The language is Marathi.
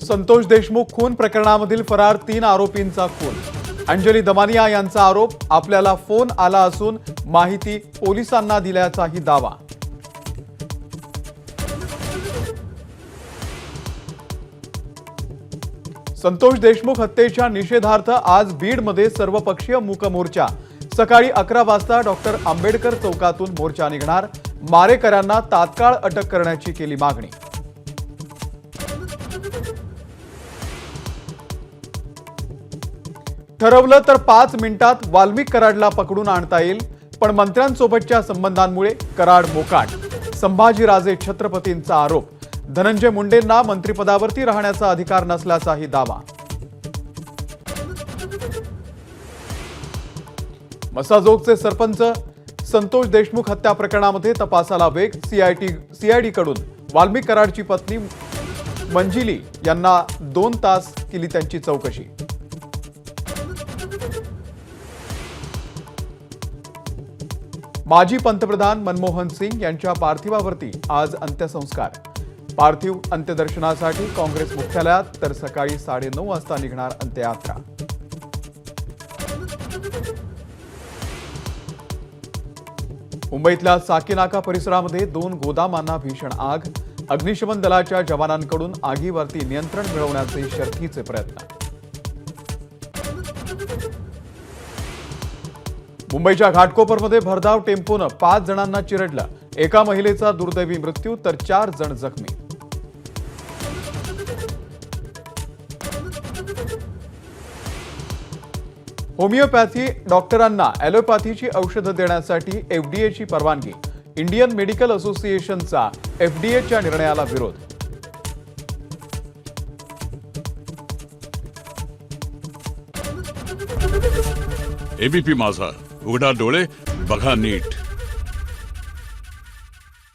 संतोष देशमुख खून प्रकरणामधील फरार 3 आरोपींचा खून। अंजली दमानिया यांचा आरोप, आपल्याला फोन आला असून माहिती पोलिसांना दिल्याचाही दावा। संतोष देशमुख हत्येच्या निषेधार्थ आज बीडमध्ये सर्वपक्षीय मूक मोर्चा। सकाळी 11 वाजता डॉक्टर आंबेडकर चौकातून मोर्चा निघणार। मारेकऱ्यांना तात्काळ अटक करण्याची केली मागणी। ठरवलं तर 5 मिनिटात वाल्मिक कराडला पकडून आणता येईल, पण मंत्र्यांसोबतच्या संबंधांमुळे कराड मोकाट। संभाजीराजे छत्रपतींचा आरोप, धनंजय मुंडेंना मंत्रिपदावरती राहण्याचा अधिकार नसल्याचाही दावा। मसाजोगचे सरपंच संतोष देशमुख हत्या प्रकरणामध्ये तपासाला वेग। सीआयडी कडून वाल्मिक कराडची पत्नी मंजिली यांना 2 तास केली त्यांची चौकशी। माजी पंतप्रधान मनमोहन सिंग यांच्या पार्थिवावरती आज अंत्यसंस्कार। पार्थिव अंत्यदर्शनासाठी काँग्रेस मुख्यालयात, तर सकाळी 9:30 वाजता निघणार अंत्ययात्रा। मुंबईतल्या साकीनाका परिसरामध्ये 2 गोदामांना भीषण आग। अग्निशमन दलाच्या जवानांकडून आगीवरती नियंत्रण मिळवण्याचे शर्थीचे प्रयत्न। मुंबईच्या घाटकोपरमध्ये भरधाव टेम्पोनं 5 जणांना चिरडलं। एका महिलेचा दुर्दैवी मृत्यू, तर 4 जण जखमी। होमिओपॅथी डॉक्टरांना ॲलोपॅथीची औषधं देण्यासाठी एफडीएची परवानगी। इंडियन मेडिकल असोसिएशनचा एफडीएच्या निर्णयाला विरोध। एबीपी माझा, उघडा डोळे बघा नीट।